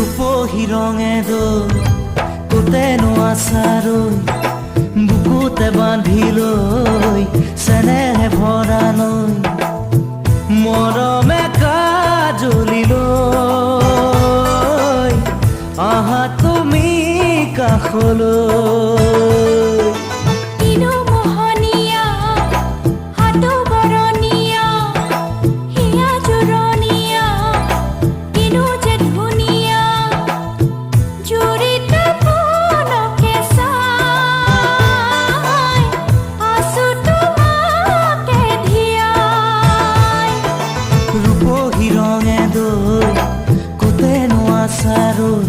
ৰূপহী ৰঙে দৈ কোতেনো আচাৰৈ বুকুতে বান্ধি লৈ চেনেহে ভৰা নৈ মৰমে কাজলি লৈ আহা তুমি কাষলৈ। রূপহী রঙে দৈ কোতেনো আচাৰৈ